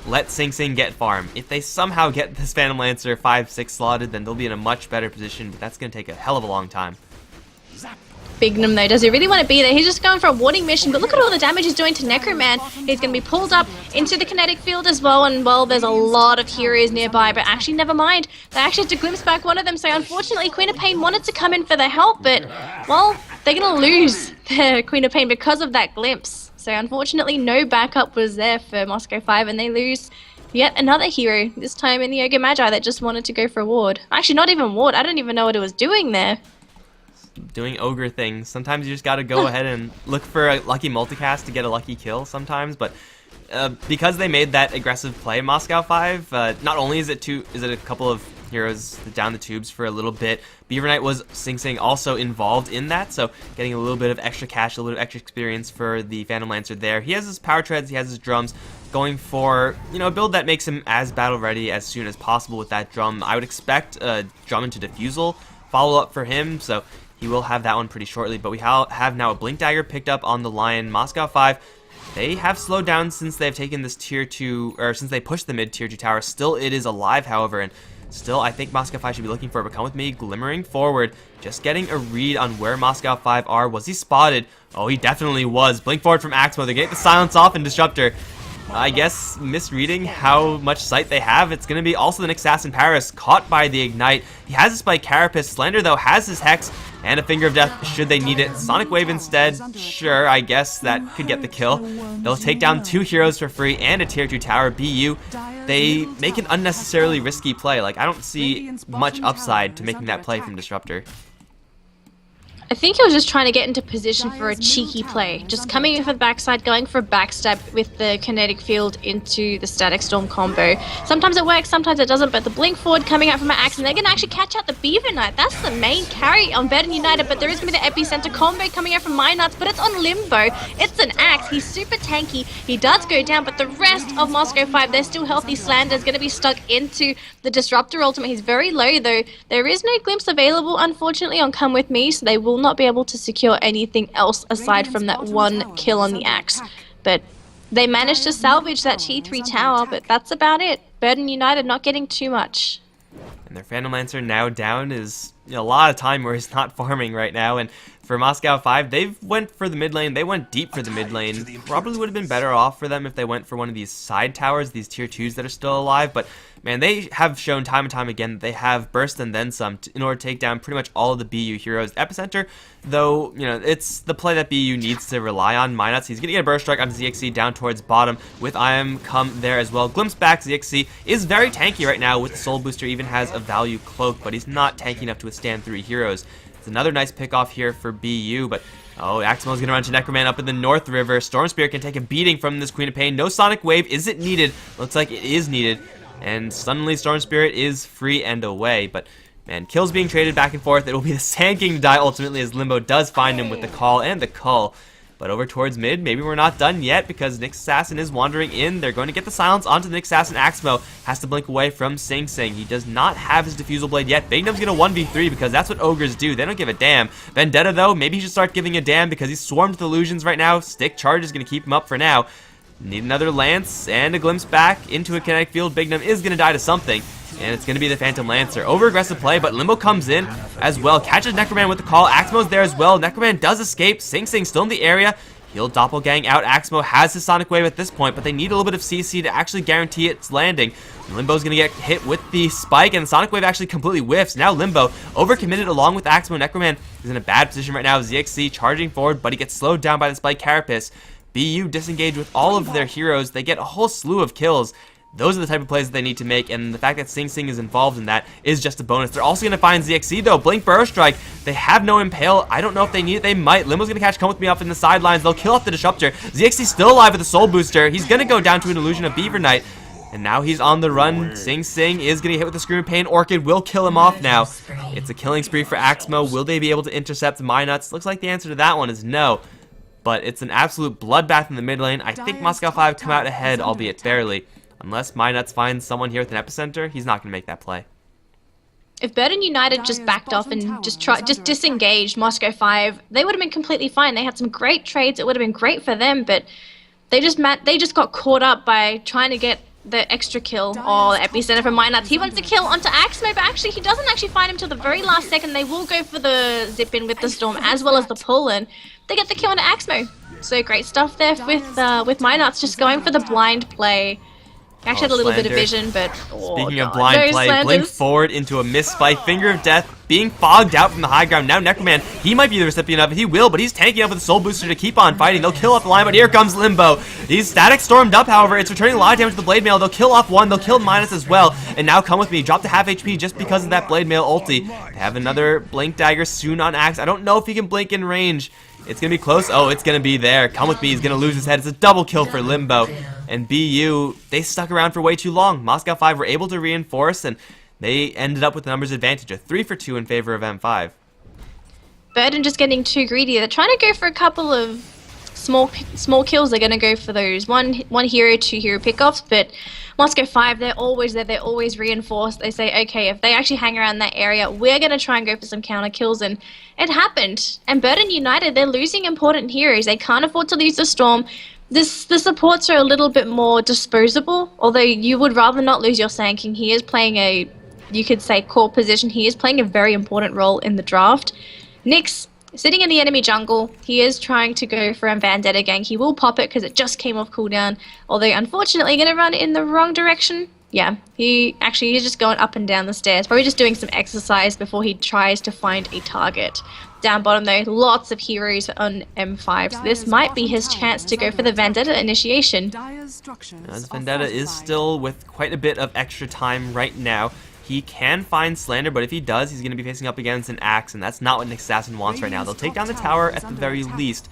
Let Sing Sing get farm. If they somehow get this Phantom Lancer 5-6 slotted, then they'll be in a much better position, but that's going to take a hell of a long time. Bignum though, does he really want to be there? He's just going for a warning mission, but look at all the damage he's doing to Necroman. He's going to be pulled up into the kinetic field as well, and well, there's a lot of heroes nearby, but actually never mind. They actually had to glimpse back one of them, so unfortunately Queen of Pain wanted to come in for the help, but well, they're going to lose their Queen of Pain because of that glimpse. So unfortunately no backup was there for Moscow 5, and they lose yet another hero, this time in the Yoga Magi that just wanted to go for a ward. Actually, not even ward, I don't even know what it was doing there. Doing ogre things. Sometimes you just gotta go ahead and look for a lucky multicast to get a lucky kill sometimes, but because they made that aggressive play, Moscow 5, not only is it a couple of heroes down the tubes for a little bit, Beaver Knight was Sing Sing also involved in that, so getting a little bit of extra cash, a little extra experience for the Phantom Lancer there. He has his power treads, he has his drums, going for, you know, a build that makes him as battle ready as soon as possible with that drum. I would expect a drum into Diffusal follow up for him, so he will have that one pretty shortly, but we have now a Blink Dagger picked up on the Lion. Moscow 5, they have slowed down since they've taken this tier 2, or since they pushed the mid tier 2 tower. Still, it is alive, however, and still, I think Moscow 5 should be looking for it, but Come With Me, glimmering forward, just getting a read on where Moscow 5 are. Was he spotted? Oh, he definitely was. Blink forward from Axe Mother, get the silence off, and Disruptor, I guess, misreading how much sight they have. It's going to be also the Nyx Assassin Paris, caught by the Ignite. He has a Spike Carapace. Slender, though, has his Hex and a Finger of Death should they need it. Sonic Wave instead, sure, I guess that could get the kill. They'll take down 2 heroes for free and a tier 2 tower. BU, they make an unnecessarily risky play. Like, I don't see much upside to making that play from Disruptor. I think he was just trying to get into position for a cheeky play. Just coming in for the backside, going for a backstab with the kinetic field into the static storm combo. Sometimes it works, sometimes it doesn't, but the blink forward coming out from an axe, and they're going to actually catch out the Beaver Knight. That's the main carry on Burden United, but there is going to be the epicenter combo coming out from Nuts, but it's on Limbo. It's an axe. He's super tanky. He does go down, but the rest of Moscow 5, they're still healthy. Slander's going to be stuck into the Disruptor ultimate. He's very low, though. There is no glimpse available, unfortunately, on Come With Me, so they will not be able to secure anything else aside from that one kill on the axe. But they managed to salvage that T3 tower, but that's about it. Burden United not getting too much. And their Phantom Lancer now down is a lot of time where he's not farming right now. And for Moscow 5, they went for the mid lane. They went deep for the mid lane. Probably would have been better off for them if they went for one of these side towers, these tier 2s that are still alive. But man, they have shown time and time again that they have burst and then some in order to take down pretty much all of the BU heroes. Epicenter, though, it's the play that BU needs to rely on. Nuts, he's going to get a burst strike on ZXC down towards bottom with IM come there as well. Glimpse back, ZXC is very tanky right now with the soul booster, even has a value cloak, but he's not tanky enough to withstand 3 heroes. It's another nice pick off here for BU, but oh, Aximo's going to run to Necroman up in the North River. Storm Spirit can take a beating from this Queen of Pain. No Sonic Wave. Is it needed? Looks like it is needed. And suddenly Storm Spirit is free and away. But man, kills being traded back and forth. It will be the Sand King to die ultimately as Limbo does find him with the call and the cull. But over towards mid, maybe we're not done yet because Nyx Assassin is wandering in. They're going to get the silence onto the Nyx Assassin. Aximo has to blink away from Sing Sing. He does not have his Diffusal Blade yet. Bignom's going to 1v3 because that's what Ogres do. They don't give a damn. Vendetta, though, maybe he should start giving a damn because he's swarmed with illusions right now. Stick Charge is going to keep him up for now. Need another Lance and a glimpse back into a kinetic field. Bignom is going to die to something. And it's going to be the Phantom Lancer. Over-aggressive play, but Limbo comes in as well. Catches Necroman with the call. Aximo's there as well. Necroman does escape. Sing Sing still in the area. He'll doppelgang out. Aximo has his Sonic Wave at this point, but they need a little bit of CC to actually guarantee its landing. Limbo's going to get hit with the spike, and the Sonic Wave actually completely whiffs. Now Limbo, overcommitted along with Aximo. Necroman is in a bad position right now. ZXC charging forward, but he gets slowed down by the spike Carapace. BU disengage with all of their heroes. They get a whole slew of kills. Those are the type of plays that they need to make, and the fact that Sing Sing is involved in that is just a bonus. They're also going to find ZXC, though. Blink Burrow Strike. They have no Impale. I don't know if they need it. They might. Limbo's going to catch Come With Me off in the sidelines. They'll kill off the Disruptor. ZXC still alive with a Soul Booster. He's going to go down to an illusion of Beaver Knight. And now he's on the run. Sing Sing is going to hit with the Scream of Pain. Orchid will kill him off now. It's a killing spree for Aximo. Will they be able to intercept Nuts? Looks like the answer to that one is no. But it's an absolute bloodbath in the mid lane. I think Moscow 5 come out ahead, albeit barely. Unless Nuts finds someone here with an epicenter, he's not going to make that play. If Burden United just backed off and just disengaged Moscow 5, they would have been completely fine. They had some great trades. It would have been great for them, but they just got caught up by trying to get the extra kill or the epicenter from Nuts. He wants to kill onto Aximo, but actually he doesn't actually find him till the very last second. They will go for the zip in with the storm as well as the pull in. They get the kill onto Aximo. So great stuff there with Nuts just going for the blind play. Actually had a little bit of vision, but speaking of blind play, blink forward into a misspike, Finger of Death being fogged out from the high ground. Now Necroman, he might be the recipient of it. He will, but he's tanking up with a Soul Booster to keep on fighting. They'll kill off the line, but here comes Limbo. He's static stormed up, however. It's returning a lot of damage to the Blade Mail. They'll kill off one. They'll kill Minus as well. And now Come With Me. Drop to half HP just because of that Blade Mail ulti. They have another Blink Dagger soon on Axe. I don't know if he can blink in range. It's going to be close. Oh, it's going to be there. Come With Me. He's going to lose his head. It's a double kill for Limbo. And BU, they stuck around for way too long. Moscow 5 were able to reinforce, and they ended up with the numbers advantage. A 3-for-2 in favor of M5. Burden just getting too greedy. They're trying to go for a couple of small kills. They're going to go for those one hero, 2 hero pickoffs, but Moscow 5, they're always there. They're always reinforced. They say, okay, if they actually hang around that area, we're going to try and go for some counter kills, and it happened. And Burden United, they're losing important heroes. They can't afford to lose the Storm. The supports are a little bit more disposable, although you would rather not lose your Sand King. He is playing a, you could say, core position. He is playing a very important role in the draft. Nyx, sitting in the enemy jungle, he is trying to go for a Vendetta gang. He will pop it because it just came off cooldown, although unfortunately going to run in the wrong direction. Yeah, he's just going up and down the stairs, probably just doing some exercise before he tries to find a target. Down bottom though, lots of heroes on M5, so this might be his chance to go for the Vendetta initiation. As Vendetta is still with quite a bit of extra time right now. He can find Slander, but if he does, he's going to be facing up against an Axe, and that's not what Nick Assassin wants right now. They'll take down the tower at the very least.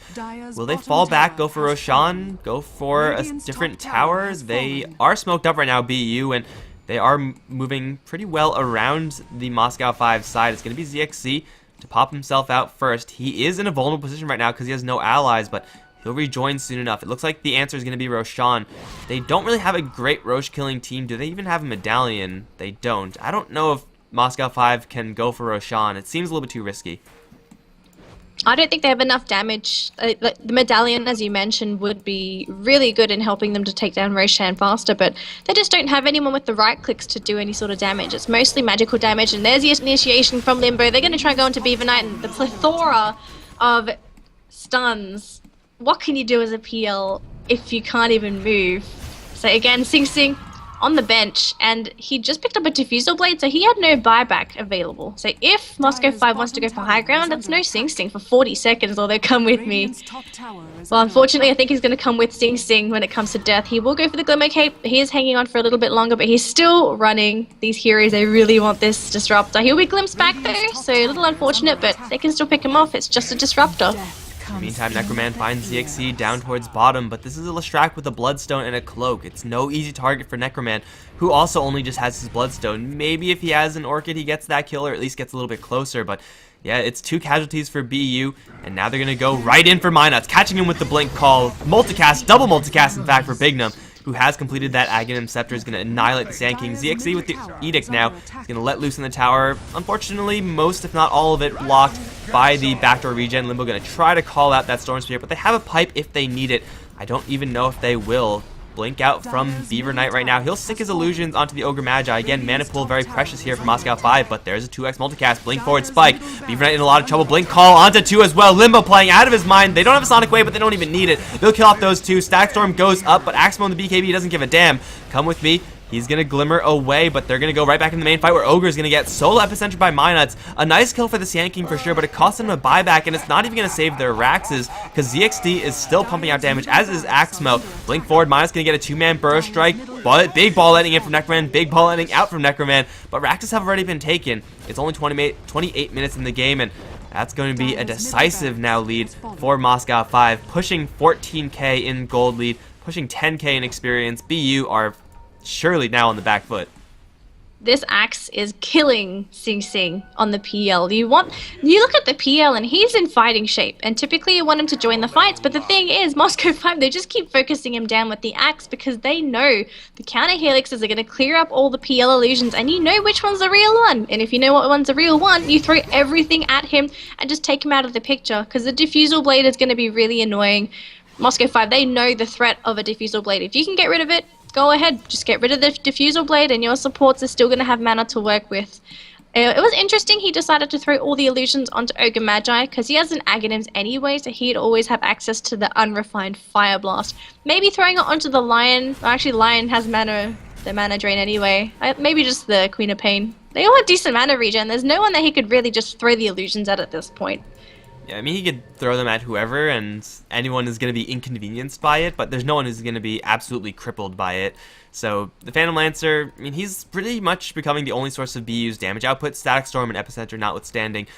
Will they fall back, go for Roshan, go for a different tower? They are smoked up right now, BU, and they are moving pretty well around the Moscow 5 side. It's going to be ZXC to pop himself out first. He is in a vulnerable position right now because he has no allies, but he'll rejoin soon enough. It looks like the answer is going to be Roshan. They don't really have a great Rosh killing team. Do they even have a medallion? They don't. I don't know if Moscow 5 can go for Roshan. It seems a little bit too risky. I don't think they have enough damage. The medallion, as you mentioned, would be really good in helping them to take down Roshan faster, but they just don't have anyone with the right clicks to do any sort of damage. It's mostly magical damage, and there's the initiation from Limbo. They're going to try and go into Beaver Knight, and the plethora of stuns. What can you do as a PL if you can't even move? So again, Sing Sing on the bench, and he just picked up a Diffusal Blade, so he had no buyback available. So if Moscow 5 wants to go for high ground, that's no Sing Sing for 40 seconds, or they'll come with me. Well, unfortunately, I think he's going to come with Sing Sing when it comes to death. He will go for the Glimmer Cape. He is hanging on for a little bit longer, but he's still running. These heroes, they really want this Disruptor. He'll be glimpsed back though, so a little unfortunate, but they can still pick him off. It's just a Disruptor. Meantime, Necroman finds ZXC down towards bottom, but this is a Lestrak with a Bloodstone and a Cloak. It's no easy target for Necroman, who also only just has his Bloodstone. Maybe if he has an Orchid, he gets that kill, or at least gets a little bit closer, but yeah, it's 2 casualties for BU, and now they're going to go right in for Minuts, catching him with the Blink Call. Multicast, double multicast, in fact, for Bignum, who has completed that Aghanim Scepter, is going to annihilate the Sand King. ZXC with the Edict now. He's going to let loose in the tower. Unfortunately, most, if not all of it, blocked by the backdoor regen. Limbo going to try to call out that Storm Spirit, but they have a pipe if they need it. I don't even know if they will. Blink out from Beaver Knight right now. He'll stick his illusions onto the Ogre Magi. Again, mana pool very precious here for Moscow 5, but there's a 2x multicast. Blink forward spike. Beaver Knight in a lot of trouble. Blink call onto 2 as well. Limbo playing out of his mind. They don't have a Sonic Wave, but they don't even need it. They'll kill off those 2. Static Storm goes up, but Axmo and the BKB doesn't give a damn. Come with me. He's going to glimmer away, but they're going to go right back in the main fight where Ogre is going to get solo epicentered by Minuts. A nice kill for the Sand King for sure, but it costs them a buyback, and it's not even going to save their Raxes, because ZXD is still pumping out damage, as is Axmo. Blink forward, Minuts going to get a 2-man burst strike. Big ball letting in from Necroman, big ball letting out from Necroman, but Raxes have already been taken. It's only 28 minutes in the game, and that's going to be a decisive now lead for Moscow 5, pushing 14k in gold lead, pushing 10k in experience. BU are surely now on the back foot. This Axe is killing Sing Sing on the PL. You look at the PL and he's in fighting shape, and typically you want him to join the fights, but the thing is, Moscow 5, they just keep focusing him down with the Axe because they know the counter helixes are going to clear up all the PL illusions, and you know which one's the real one. And if you know what one's the real one, you throw everything at him and just take him out of the picture, because the Diffusal Blade is going to be really annoying. Moscow 5, they know the threat of a Diffusal Blade. If you can get rid of it, go ahead, just get rid of the Diffusal Blade and your supports are still going to have mana to work with. It was interesting he decided to throw all the illusions onto Ogre Magi because he has an Aghanims anyway, so he'd always have access to the unrefined Fire Blast. Maybe throwing it onto the Lion, actually Lion has the mana drain anyway. Maybe just the Queen of Pain. They all have decent mana regen, there's no one that he could really just throw the illusions at this point. Yeah, I mean, he could throw them at whoever, and anyone is going to be inconvenienced by it, but there's no one who's going to be absolutely crippled by it. So, the Phantom Lancer, I mean, he's pretty much becoming the only source of BU's damage output, Static Storm and Epicenter notwithstanding.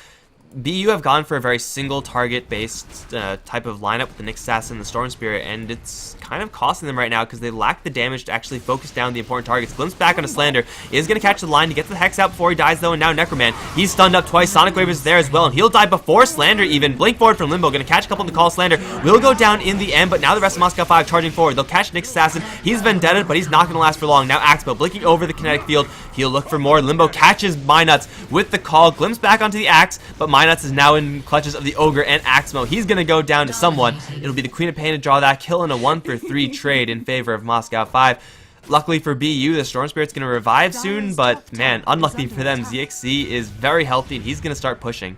BU have gone for a very single target based type of lineup with the Nyx Assassin and the Storm Spirit, and it's kind of costing them right now because they lack the damage to actually focus down the important targets. Glimpse back on a Slander, is going to catch the line to get the Hex out before he dies though, and now Necroman, he's stunned up twice. Sonic Wave is there as well, and he'll die before Slander even. Blink forward from Limbo, going to catch a couple of the call. Slander will go down in the end, but now the rest of Moscow 5 charging forward. They'll catch Nyx Assassin, he's Vendetta, but he's not going to last for long. Now Axpo blinking over the kinetic field, he'll look for more. Limbo catches Minuts with the call, glimpse back onto the Axe, but Minuts is now in clutches of the Ogre and Axmo. He's going to go down to someone. It'll be the Queen of Pain to draw that kill in a 1-for-3 trade in favor of Moscow 5. Luckily for BU, the Storm Spirit's going to revive soon, but man, unlucky for them, ZXC is very healthy and he's going to start pushing.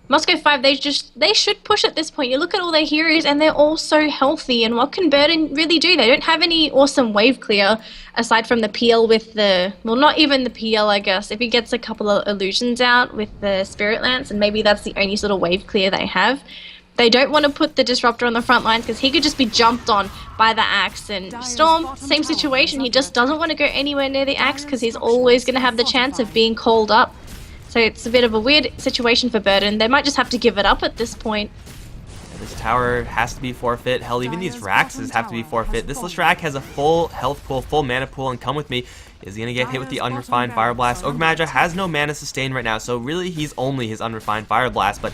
Moscow 5, they should push at this point. You look at all their heroes and they're all so healthy, and what can Burden really do? They don't have any awesome wave clear aside from the PL with the, well, not even the PL, I guess. If he gets a couple of illusions out with the Spirit Lance, and maybe that's the only sort of wave clear they have. They don't want to put the Disruptor on the front lines because he could just be jumped on by the Axe. And Storm, same situation. He just doesn't want to go anywhere near the Axe because he's always going to have the chance of being called up. So it's a bit of a weird situation for Burden. They might just have to give it up at this point. This tower has to be forfeit. Hell, even these Raxes have to be forfeit. This Leshrac has a full health pool, full mana pool, and come with me. Is he going to get hit with the Unrefined Fire Blast? Ogre Magi has no mana sustain right now, so really he's only his Unrefined Fire Blast, but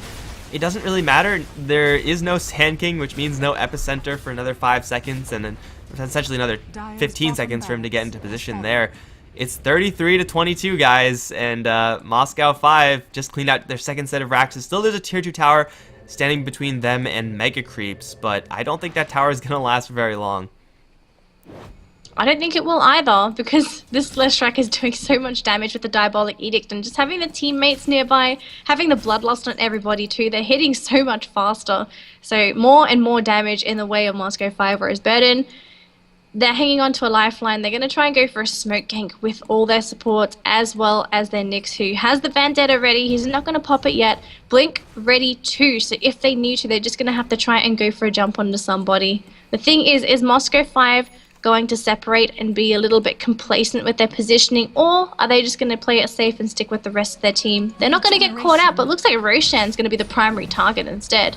it doesn't really matter. There is no Sand King, which means no Epicenter for another 5 seconds, and then essentially another 15 seconds for him to get into position there. It's 33-22, guys, and Moscow 5 just cleaned out their second set of Raxes. Still, there's a tier 2 tower standing between them and Mega Creeps, but I don't think that tower is going to last very long. I don't think it will either, because this Leshrac is doing so much damage with the Diabolic Edict, and just having the teammates nearby, having the Bloodlust on everybody too, they're hitting so much faster. So more and more damage in the way of Moscow 5, whereas Burden, they're hanging on to a lifeline. They're going to try and go for a smoke gank with all their supports, as well as their Nyx, who has the Vendetta ready. He's not going to pop it yet. Blink ready too, so if they need to, they're just going to have to try and go for a jump onto somebody. The thing is Moscow 5 going to separate and be a little bit complacent with their positioning, or are they just going to play it safe and stick with the rest of their team? They're not going to get caught out, but it looks like Roshan's going to be the primary target instead.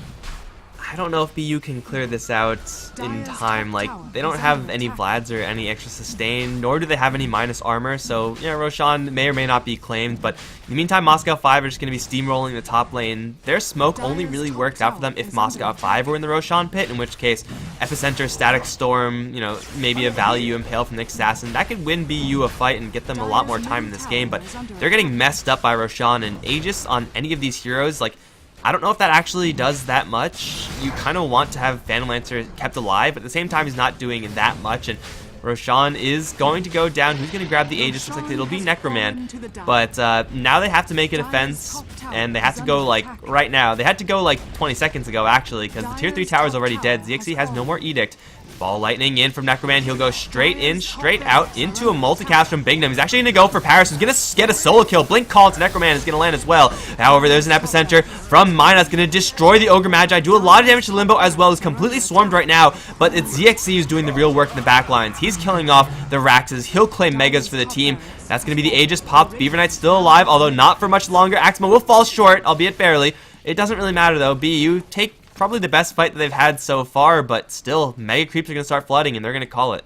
I don't know if BU can clear this out in time. Like, they don't have any Vlads or any extra sustain, nor do they have any minus armor, so, you know, Roshan may or may not be claimed, but in the meantime, Moscow 5 are just going to be steamrolling the top lane. Their smoke only really works out for them if Moscow 5 were in the Roshan pit, in which case, Epicenter, Static Storm, you know, maybe a value Impale from the Assassin, that could win BU a fight and get them a lot more time in this game, but they're getting messed up by Roshan, and Aegis on any of these heroes, like, I don't know if that actually does that much. You kind of want to have Phantom Lancer kept alive, but at the same time, he's not doing that much. And Roshan is going to go down. Who's going to grab the Aegis? Looks like it'll be Necroman. But now they have to make a defense, and they have to go, like, right now. They had to go, like, 20 seconds ago, actually, because the Tier 3 tower is already dead. ZXC has no more Edict. Ball lightning in from Necroman. He'll go straight in, straight out into a multicast from Bignum. He's actually going to go for Paris. He's going to get a solo kill. Blink call to Necroman is going to land as well. However, there's an Epicenter from Mina. It's going to destroy the Ogre Magi. Do a lot of damage to Limbo as well. He's completely swarmed right now. But it's ZXC who's doing the real work in the back lines. He's killing off the Raxes. He'll claim Megas for the team. That's going to be the Aegis popped. Beaver Knight's still alive, although not for much longer. Axma will fall short, albeit barely. It doesn't really matter though. BU take probably the best fight that they've had so far, but still, Mega Creeps are going to start flooding, and they're going to call it.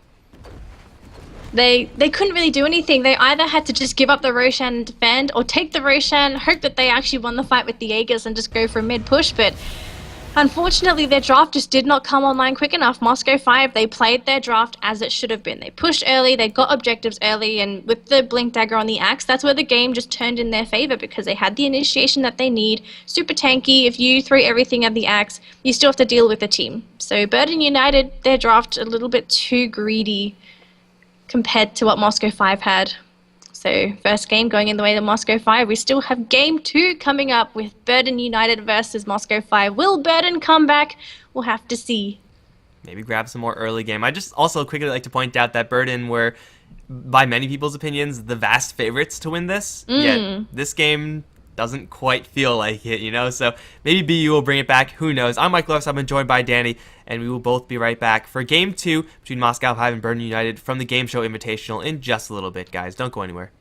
They couldn't really do anything. They either had to just give up the Roshan and defend, or take the Roshan, hope that they actually won the fight with the Aegis, and just go for a mid-push, but unfortunately, their draft just did not come online quick enough. Moscow 5, they played their draft as it should have been. They pushed early, they got objectives early, and with the Blink Dagger on the Axe, that's where the game just turned in their favor because they had the initiation that they need. Super tanky. If you throw everything at the Axe, you still have to deal with the team. So Burden United, their draft a little bit too greedy compared to what Moscow 5 had. So first game going in the way of Moscow 5. We still have game 2 coming up with Burden United versus Moscow 5. Will Burden come back? We'll have to see. Maybe grab some more early game. I just also quickly like to point out that Burden were, by many people's opinions, the vast favorites to win this. Yet this game doesn't quite feel like it, you know? So maybe BU will bring it back. Who knows? I'm Mikelorus. I've been joined by Danelie, and we will both be right back for game 2 between Moscow 5 and Burden United from the GameShow Invitational in just a little bit, guys. Don't go anywhere.